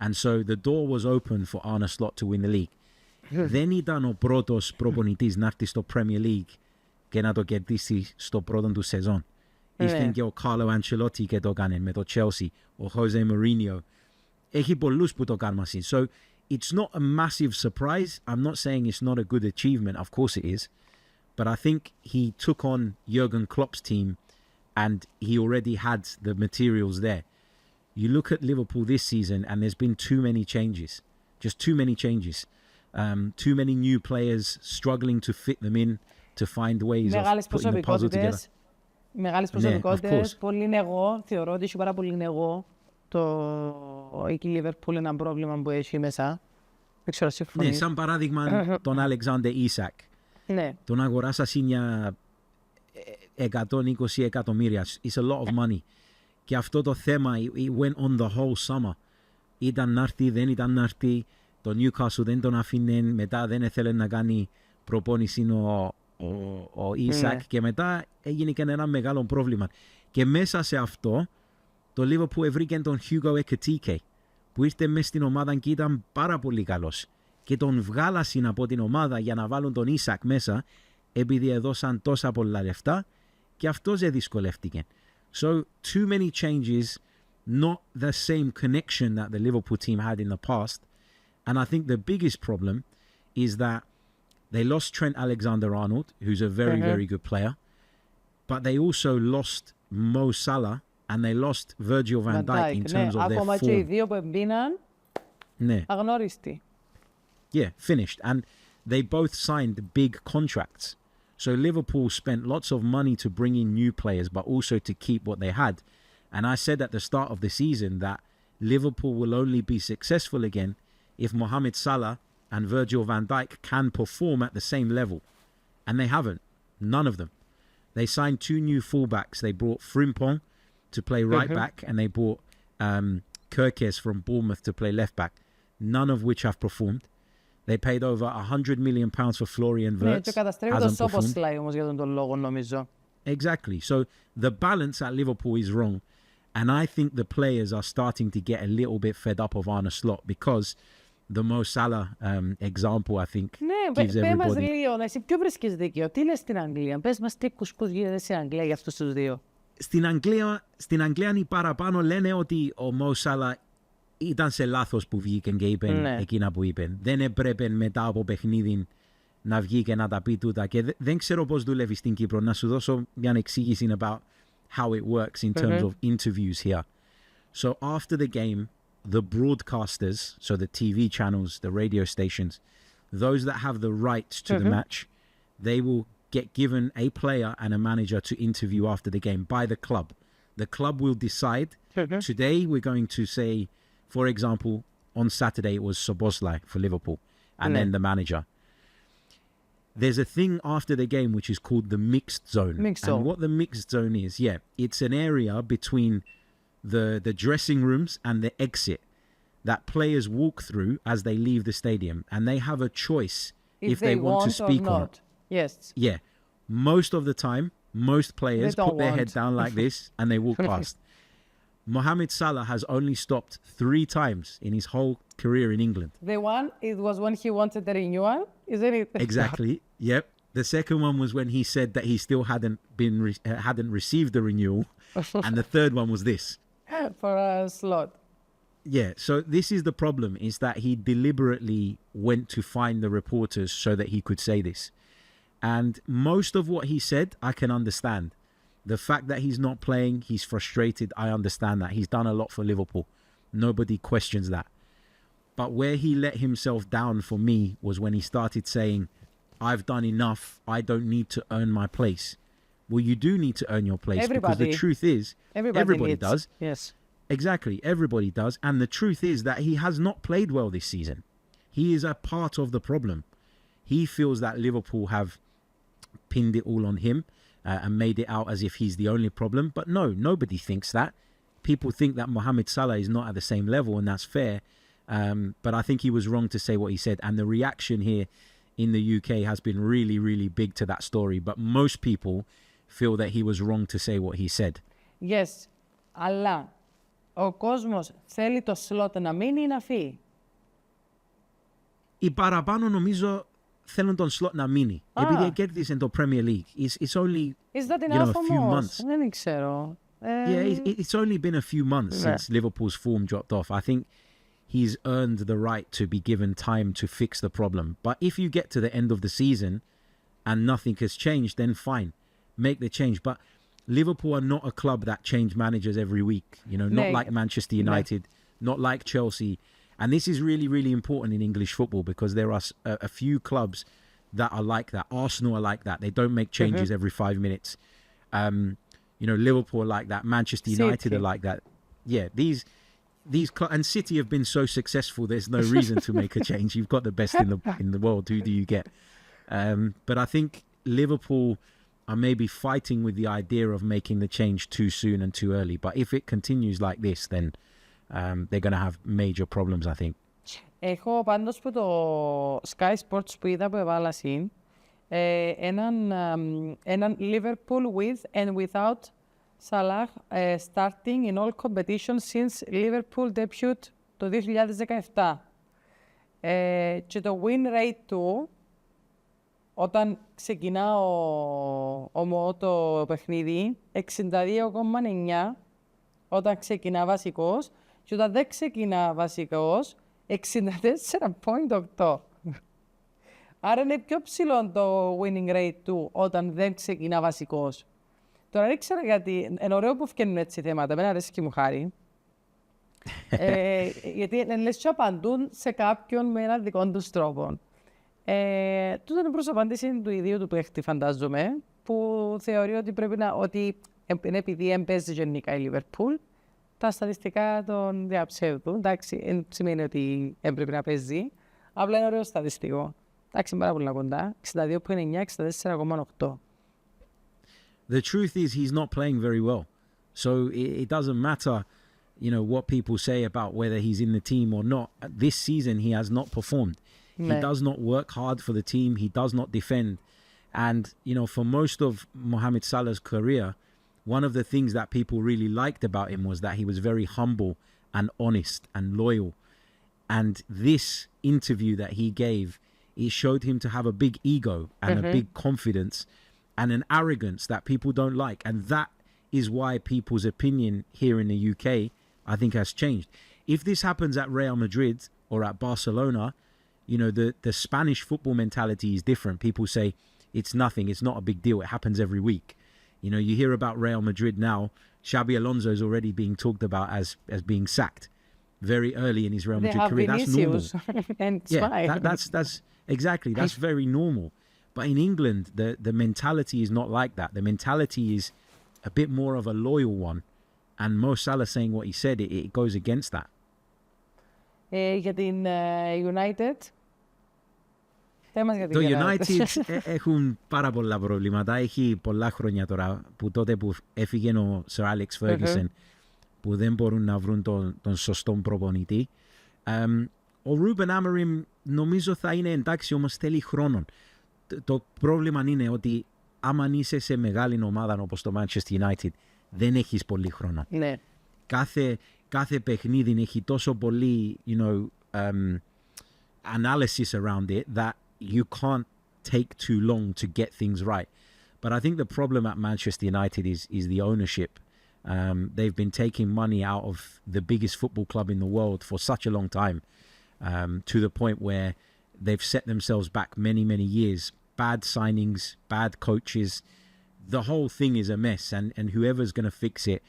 And so the door was open for Arne Slot to win the league. Δεν ήταν ο πρώτος προπονητής να έρθει στο Premier League και να το κερδίσει στο πρώτο του σεζόν. Ήρθε και ο Carlo Ancelotti και το έκανε με το Chelsea, ο Jose Mourinho. Έχει πολλούς που το κάνουν μαζί. So it's not a massive surprise. I'm not saying it's not a good achievement. Of course it is. But I think he took on Jurgen Klopp's team and he already had the materials there. You look at Liverpool this season and there's been too many changes. Just too many changes. Too many new players struggling to fit them in, to find ways of putting the puzzle together. Μεγάλες προσωπικότητες, πολύ νεγό. Θεωρώ ότι έχει πάρα πολύ νεγό η Liverpool, είναι ένα πρόβλημα που έχει μέσα. Δεν ξέρω, συμφωνείς. Ναι, σαν παράδειγμα τον Alexander Isak. Ναι. Τον αγοράσα για 120 εκατομμύρια. It's a lot of money. Και αυτό το θέμα, it went on the whole summer. Ήταν να έρθει, δεν ήταν να έρθει. Το Newcastle δεν τον αφήνε, μετά δεν ήθελε να κάνει προπόνηση ο Isak και μετά έγινε και ένα μεγάλο πρόβλημα. Και μέσα σε αυτό, το Liverpool βρήκε τον Hugo Ekitike, που ήρθε μέσα στην ομάδα και ήταν πάρα πολύ καλός. Και τον βγάλασαν από την ομάδα για να βάλουν τον Isak μέσα, επειδή έδωσαν τόσα πολλά λεφτά και αυτός δυσκολεύτηκε. So, too many changes, not the same connection that the Liverpool team had in the past. And I think the biggest problem is that they lost Trent Alexander-Arnold, who's a very, very good player. But they also lost Mo Salah and they lost Virgil van Dijk in terms of their ακόμα form. Και οι δύο που εμπίναν, αγνώριστοι. Yeah, finished. And they both signed big contracts. So Liverpool spent lots of money to bring in new players, but also to keep what they had. And I said at the start of the season that Liverpool will only be successful again if Mohamed Salah and Virgil van Dijk can perform at the same level. And they haven't. None of them. They signed 2 new fullbacks. They brought Frimpong to play right back, and they brought Kerkez from Bournemouth to play left back. None of which have performed. They paid over £100 million for Florian Wirtz. Ναι, και καταστρέφει το Σόποσλαϊ όμως για τον λόγο, νομίζω. Exactly. So the balance at Liverpool is wrong. And I think the players are starting to get a little bit fed up of Arne Slot, because the Mo Salah example, I think, ναι, gives everybody... μας λίγο, εσύ ποιο βρίσκεις δίκαιο, τι λες στην Αγγλία, πες μας τι κουσκούς γίνεται στην Αγγλία για αυτούς τους δύο. Στην Αγγλία οι παραπάνω λένε ότι ο Mo Salah ήταν σε λάθος που βγήκε και είπε εκείνα που είπε. Δεν έπρεπε μετά από παιχνίδι να βγει και να τα πει τούτα. Και δεν ξέρω πώς δουλεύει στην Κύπρο. Να σου δώσω μια εξήγηση about how it works in terms of interviews here. So after the game, the broadcasters, so the TV channels, the radio stations, those that have the rights to the match, they will get given a player and a manager to interview after the game by the club. The club will decide, today we're going to say, for example, on Saturday it was Szoboszlai for Liverpool, and then the manager. There's a thing after the game which is called the mixed zone. And what the mixed zone is, it's an area between the dressing rooms and the exit that players walk through as they leave the stadium, and they have a choice if they want to speak or not. Yes. Yeah. Most of the time, most players put their head down like this and they walk past. Mohamed Salah has only stopped 3 times in his whole career in England. The one, it was when he wanted the renewal, isn't it? Exactly. Yep. The second one was when he said that he still hadn't received the renewal, and the third one was this. For a slot. Yeah, so this is the problem, is that he deliberately went to find the reporters so that he could say this. And most of what he said, I can understand. The fact that he's not playing, he's frustrated, I understand that. He's done a lot for Liverpool. Nobody questions that. But where he let himself down for me was when he started saying, I've done enough, I don't need to earn my place. Well, you do need to earn your place. Everybody. Because the truth is, everybody does. Yes. Exactly, everybody does. And the truth is that he has not played well this season. He is a part of the problem. He feels that Liverpool have pinned it all on him and made it out as if he's the only problem. But no, nobody thinks that. People think that Mohamed Salah is not at the same level, and that's fair. But I think he was wrong to say what he said. And the reaction here in the UK has been really, really big to that story. But most people feel that he was wrong to say what he said. Yes, αλλά ο κόσμος θέλει το slot να μείνει ή να φύγει. Οι παραπάνω νομίζω θέλουν τον slot να μείνει. Επειδή κέρδισαν το Premier League. It's only a few months. Δεν ξέρω. It's only been a few months since Liverpool's form dropped off. I think he's earned the right to be given time to fix the problem. But if you get to the end of the season and nothing has changed, then fine. Make the change. But Liverpool are not a club that change managers every week. Not like Manchester United, not like Chelsea. And this is really, really important in English football, because there are a few clubs that are like that. Arsenal are like that. They don't make changes every 5 minutes. Liverpool are like that. Manchester United are like that. Yeah, these and City have been so successful. There's no reason to make a change. You've got the best in the world. Who do you get? But I think Liverpool are maybe fighting with the idea of making the change too soon and too early. But if it continues like this, then they're going to have major problems, I think. Έχω πάντως που το Sky Sports που είδα που έβαλα συν έναν Liverpool with and without Salah starting in all competitions since Liverpool debut το 2017. Και το win rate του, όταν ξεκινά το παιχνίδι, 62,9 όταν ξεκινά βασικός, και όταν δεν ξεκινά βασικός, 64,8. Άρα είναι πιο ψηλό το winning rate του όταν δεν ξεκινά βασικός. Τώρα δεν ξέρω γιατί, είναι ωραίο που φτιάχνουν έτσι θέματα, εμένα αρέσει και μου χάρη. Γιατί λες και απαντούν σε κάποιον με έναν δικό τους τρόπο. Τούτο είναι προς απάντηση του ιδίου του παίχτη, φαντάζομαι, που θεωρεί ότι πρέπει να, ότι επειδή εμπέζει γενικά η Liverpool, τα στατιστικά των διαψεύδου. Εντάξει, δεν σημαίνει ότι έπρεπε να παίζει. Απλά είναι ωραίο στατιστικό. Εντάξει, πάρα πολύ κοντά. 62,9, 64,8. The truth is he's not playing very well. So it doesn't matter, you know, what people say about whether he's in the team or not. This season he has not performed. He does not work hard for the team. He does not defend. And, you know, for most of Mohamed Salah's career, one of the things that people really liked about him was that he was very humble and honest and loyal. And this interview that he gave, it showed him to have a big ego and a big confidence and an arrogance that people don't like. And that is why people's opinion here in the UK, I think, has changed. If this happens at Real Madrid or at Barcelona, you know, the Spanish football mentality is different. People say, it's nothing, it's not a big deal, it happens every week. You know, you hear about Real Madrid now, Xabi Alonso is already being talked about as being sacked very early in his Real Madrid career. That's normal. And Yeah, that's exactly, that's very normal. But in England, the mentality is not like that. The mentality is a bit more of a loyal one. And Mo Salah saying what he said, it goes against that. Για την United. Το United έχουν πάρα πολλά προβλήματα. Έχει πολλά χρόνια τώρα που τότε που έφυγε ο Sir Alex Ferguson που δεν μπορούν να βρουν τον σωστό προπονητή. Ο Ruben Amorim νομίζω θα είναι εντάξει, όμως θέλει χρόνο. Το πρόβλημα είναι ότι άμα είσαι σε μεγάλη ομάδα όπως το Manchester United δεν έχεις πολύ χρόνο. Ναι. Κάθε παιχνίδι έχει τόσο πολύ, you know, analysis around it that you can't take too long to get things right. But I think the problem at Manchester United is the ownership. They've been taking money out of the biggest football club in the world for such a long time, to the point where they've set themselves back many, many years. Bad signings, bad coaches. The whole thing is a mess, and whoever's going to fix it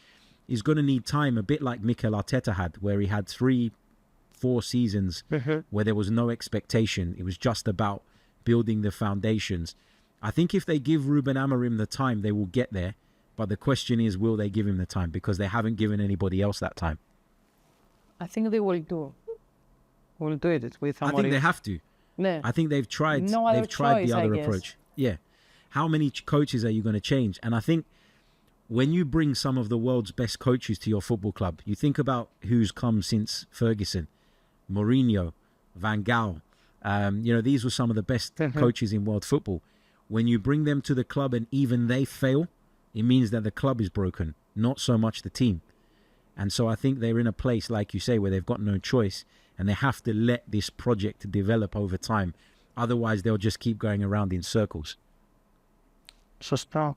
is going to need time, a bit like Mikel Arteta had, where he had 3-4 seasons where there was no expectation. It was just about building the foundations. I think if they give Ruben Amorim the time, they will get there. But the question is, will they give him the time? Because they haven't given anybody else that time. I think they will do. Will do it with Amorim. I think they have to. Ναι. I think they've tried. No other they've tried choice, the other I guess. approach. Yeah. How many coaches are you going to change? And I think when you bring some of the world's best coaches to your football club, you think about who's come since Ferguson, Mourinho, Van Gaal. You know, these were some of the best coaches in world football. When you bring them to the club and even they fail, it means that the club is broken, not so much the team. And so I think they're in a place, like you say, where they've got no choice and they have to let this project develop over time. Otherwise, they'll just keep going around in circles. Σωστό.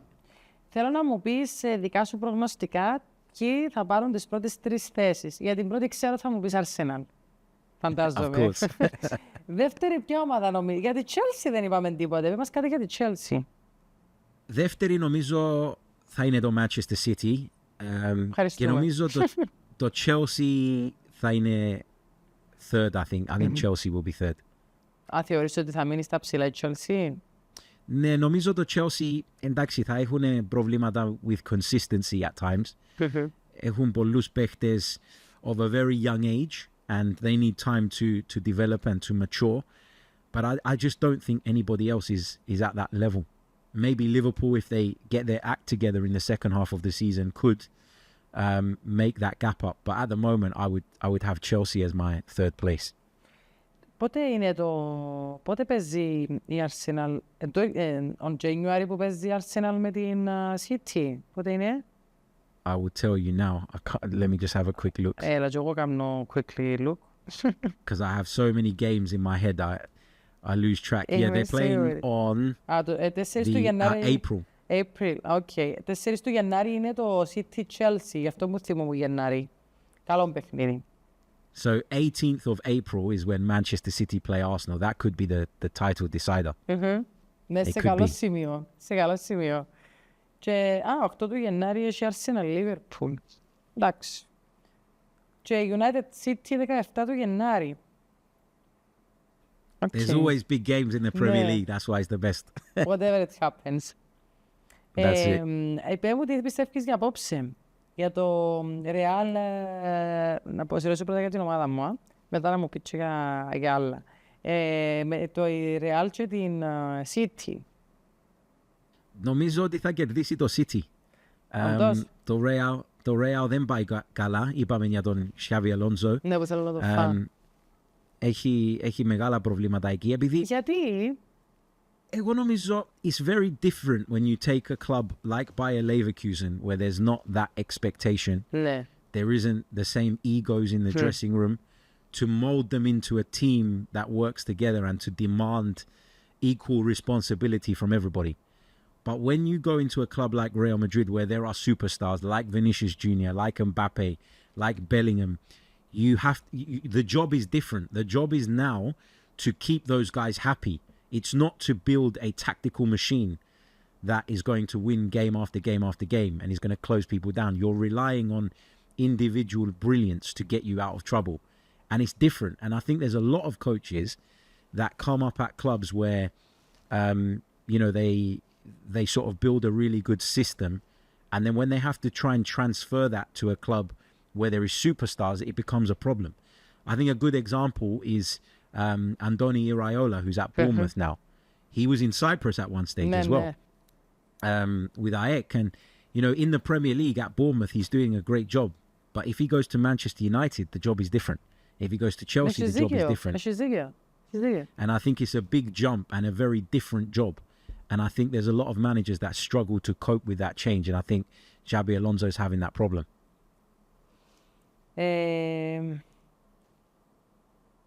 Θέλω να μου πεις δικά σου προγνωστικά ποιοι θα πάρουν τις πρώτες 3 θέσεις. Για την πρώτη ξέρω θα μου πεις Arsenal. Φαντάζομαι. Δεύτερη ποια ομάδα νομίζω. Για τη Chelsea δεν είπαμε τίποτε. Πες μας κάτι για τη Chelsea. Δεύτερη νομίζω θα είναι το Manchester City. Και νομίζω το Chelsea θα είναι third, I think. I think Chelsea will be third. Θεωρείς ότι θα μείνει στα ψηλά η Chelsea? Ναι, νομίζω το Chelsea, εντάξει, θα έχουν προβλήματα with consistency at times. Έχουν πολλούς παίχτες of a very young age and they need time to develop and to mature. But I just don't think anybody else is at that level. Maybe Liverpool, if they get their act together in the second half of the season, could make that gap up. But at the moment, I would have Chelsea as my third place. Πότε παίζει η Arsenal, on January που παίζει η Arsenal με την City, πότε είναι? I will tell you now. Let me just have a quick look. Έλα και εγώ κάνω quickly look. Because I have so many games in my head, I lose track. Yeah, they're playing on April. April, okay. 4 του Γενάρη είναι το City Chelsea, γι' αυτό μου θυμώ Γενάρη. Καλό παιχνίδι. So 18th of April is when Manchester City play Arsenal. That could be the title decider. Ναι, σε καλό σημείο. Σε καλό σημείο. Και 8 του Γενάρη έχει Arsenal Liverpool. Εντάξει. Και United City 17 του Γενάρη. There's always big games in the Premier League. That's why it's the best. Whatever it happens. That's it. Πες μου τι πιστεύεις για απόψε. Για το Real, να αποσυρωθώ πρώτα για την ομάδα μου, μετά να μου πεις για άλλα. Με το Real και την City. Νομίζω ότι θα κερδίσει το City. Το Real δεν πάει καλά. Είπαμε για τον Xabi Alonso. Ναι, που θέλω να το φάω. Έχει μεγάλα προβλήματα εκεί. Επειδή Γιατί? εγώ νομίζω it's very different when you take a club like Bayer Leverkusen where there's not that expectation. Ναι. There isn't the same egos in the dressing room to mold them into a team that works together and to demand equal responsibility from everybody. But when you go into a club like Real Madrid where there are superstars like Vinicius Jr., like Mbappe, like Bellingham, the job is different. The job is now to keep those guys happy. It's not to build a tactical machine that is going to win game after game after game and is going to close people down. You're relying on individual brilliance to get you out of trouble. And it's different. And I think there's a lot of coaches that come up at clubs where, they sort of build a really good system. And then when they have to try and transfer that to a club where there is superstars, it becomes a problem. I think a good example is Andoni Iraola, who's at Bournemouth now. He was in Cyprus at one stage as well, with AEK. And, in the Premier League at Bournemouth, he's doing a great job. But if he goes to Manchester United, the job is different. If he goes to Chelsea, the job is different. And I think it's a big jump and a very different job. And I think there's a lot of managers that struggle to cope with that change. And I think Xabi Alonso is having that problem.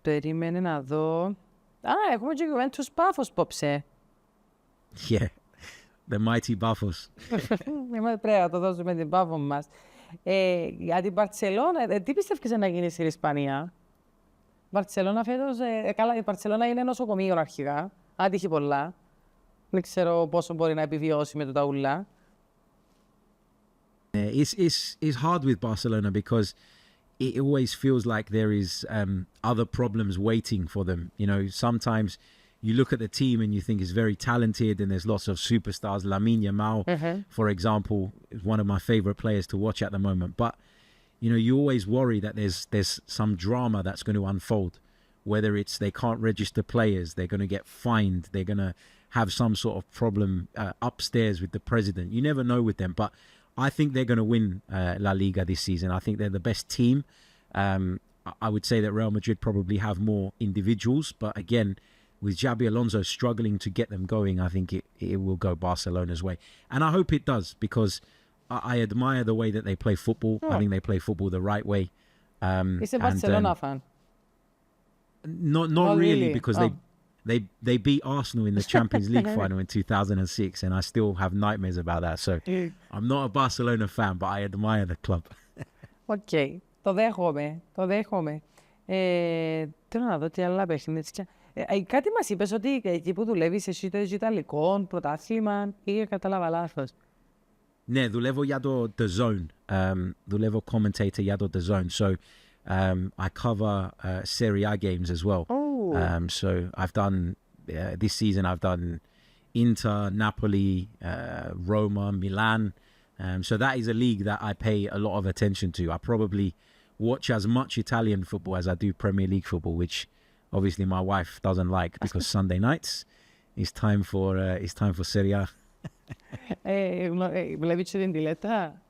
Περίμενε να δω. Έχουμε και Juventus Πάφος πόψε. Yeah, the mighty Bafos. Πρέπει να το δώσουμε την Πάφο μας. Για την Μπαρτσελώνα, τι πιστεύεις να γίνει στην Ισπανία? Μπαρτσελώνα φέτος, καλά, η Μπαρτσελώνα είναι νοσοκομείο αρχικά. Άτυχη πολλά. Δεν ξέρω πόσο μπορεί να επιβιώσει με το ταούλα. It's hard with Barcelona because it always feels like there is other problems waiting for them. Sometimes you look at the team and you think it's very talented and there's lots of superstars. Lamine Yamal, for example, is one of my favorite players to watch at the moment. But, you always worry that there's some drama that's going to unfold. Whether it's they can't register players, they're going to get fined, they're going to have some sort of problem upstairs with the president. You never know with them. But I think they're going to win La Liga this season. I think they're the best team. I would say that Real Madrid probably have more individuals. But again, with Xabi Alonso struggling to get them going, I think it will go Barcelona's way. And I hope it does because I admire the way that they play football. I think they play football the right way. Είσαι Barcelona fan? Not really because they beat Arsenal in the Champions League final in 2006 and I still have nightmares about that. So I'm not a Barcelona fan, but I admire the club. Οκ. Το δέχομαι. Θέλω να δω τι άλλα παιχνίδια. Κάτι μας είπες ότι εκεί που δουλεύεις εσύ το Ιταλικό πρωτάθλημα ή κατάλαβα λάθος? Ναι, δουλεύω για το The Zone. Δουλεύω commentator για το The Zone. So I cover Serie A games as well. So I've done, this season I've done Inter, Napoli, Roma, Milan. So that is a league that I pay a lot of attention to. I probably watch as much Italian football as I do Premier League football, which obviously my wife doesn't like because Sunday nights is time for Serie A. Βλέπεις την Τιλέτα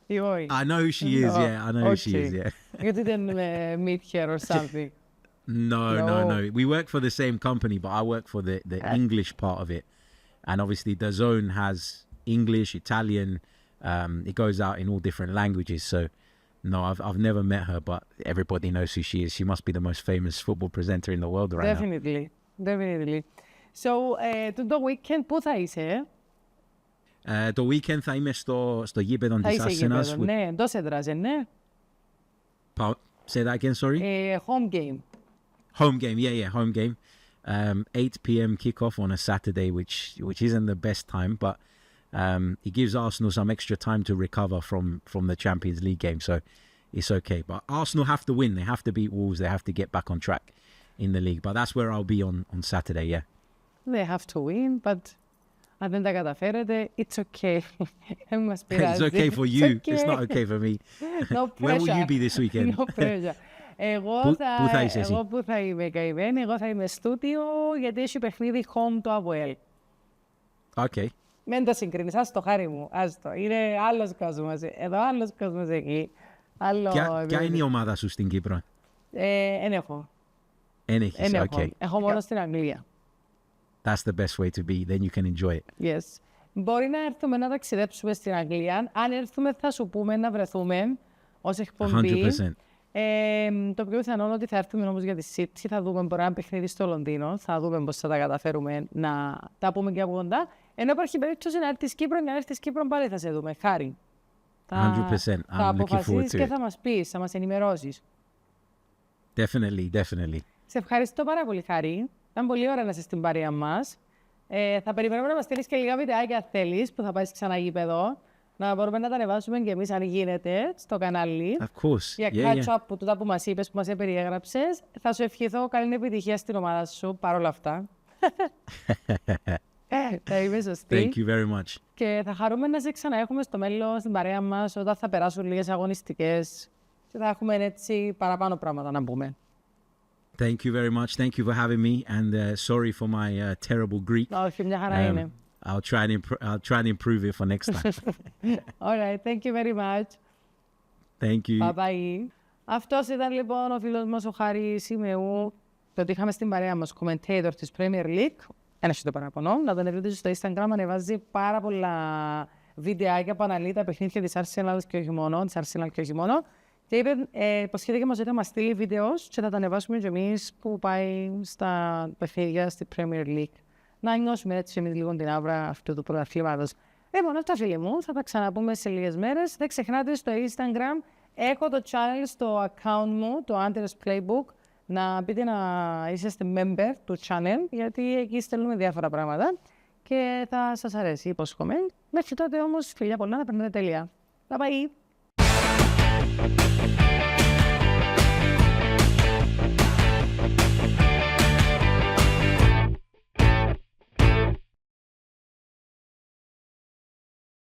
ή όχι? I know who she is, yeah. I know who she is, yeah. You didn't meet her or something? No. We work for the same company, but I work for the English part of it. And obviously the Zone has English, Italian. It goes out in all different languages. So no, I've never met her, but everybody knows who she is. She must be the most famous football presenter in the world right now. Definitely. So, το weekend πού θα είσαι? Το weekend θα είμαι στο γήπεδο της Arsenal. Ναι, εντός έδρας, ναι. Say that again, sorry? Home game. Home game, yeah, home game. 8 p.m. kickoff on a Saturday, which isn't the best time, but it gives Arsenal some extra time to recover from the Champions League game, so it's okay. But Arsenal have to win. They have to beat Wolves. They have to get back on track in the league. But that's where I'll be on Saturday, yeah. They have to win, but Αν δεν τα καταφέρετε, it's okay. Δεν μας πειράζει. It's okay for you. It's not okay for me. No Where will you pressure. be this weekend? No pressure. Πού θα είσαι εσύ? Εγώ που θα είμαι καημένη, εγώ θα είμαι στούτιο, γιατί έχει παιχνίδι home το ΑΒΟΕΛ. Okay. Μην το συγκρίνεις, άστο χάρη μου, άστο. Είναι άλλος κόσμος εδώ, άλλος κόσμος εκεί. Ποια είναι η ομάδα σου στην Κύπρο? Εν έχω. Εν έχεις, okay. Έχω μόνο στην Αγγλία. That's the best way to be, then you can enjoy it. Yes. Μπορεί να έρθουμε να ταξιδέψουμε στην Αγγλία. Αν έρθουμε θα σου πούμε να βρεθούμε ως εκπομπή. 100%. Το πιο πιθανό είναι ότι θα έρθουμε όμως για τη City. Θα δούμε μπορεί ένα παιχνίδι στο Λονδίνο. Θα δούμε πώς θα τα καταφέρουμε να τα πούμε και από κοντά. Ενώ υπάρχει περίπτωση να έρθεις Κύπρο και να έρθεις Κύπρο πάλι θα σε δούμε. Χάρη. 100%. Θα αποφασίσεις και it. θα μας πεις, θα μας ενημερώσεις. Definitely. Σε ευχαριστώ πάρα πολύ, Χάρη. Ήταν πολύ ωραία να είσαι στην παρέα μας. Θα περιμένουμε να μας στείλεις και λίγα βιντεάκια αν θέλεις, που θα πάει ξανά γήπεδο. Να μπορούμε να τα ανεβάσουμε και εμείς αν γίνεται στο κανάλι. Of course. Για catch-up που τούτα που μας είπες, που μας περιέγραψες. Θα σου ευχηθώ καλή επιτυχία στην ομάδα σου παρόλα αυτά. Θα είμαι σωστή. Thank you very much. Και θα χαρούμε να σε ξαναέχουμε στο μέλλον στην παρέα μας όταν θα περάσουν λίγες αγωνιστικές και θα έχουμε έτσι παραπάνω πράγματα να πούμε. Thank you very much. Thank you for having me, and sorry for my terrible Greek. Όχι, μια χαρά είναι. I'll try and improve it for next time. All right, thank you very much. Thank you. Bye bye. Αυτός ήταν λοιπόν ο φίλος μας ο Χάρης Symeou, το ότι είχαμε στην παρέα μας commentator της Premier League. Ένα το παραπονό. Να τον βρείτε στο Instagram, ανεβάζει πάρα πολλά βιντεάκια που αναλύει τα παιχνίδια της Arsenal και όχι μόνο. Και είπε, υποσχέθηκε μας ότι θα μας στείλει βίντεο και θα τα ανεβάσουμε και εμείς που πάει στα παιχνίδια στη Premier League. Να νιώσουμε έτσι εμείς λίγο την άβρα αυτού του πρωταθλήματος. Λοιπόν, αυτά φίλοι μου, θα τα ξαναπούμε σε λίγες μέρες. Δεν ξεχνάτε στο Instagram, έχω το channel στο account μου, το Andrea's Playbook, να μπείτε να είσαστε member του channel, γιατί εκεί στέλνουμε διάφορα πράγματα και θα σας αρέσει, υπόσχομαι. Μέχρι τότε όμως, φιλιά πολλά, να περνάτε τέλεια. Bye bye!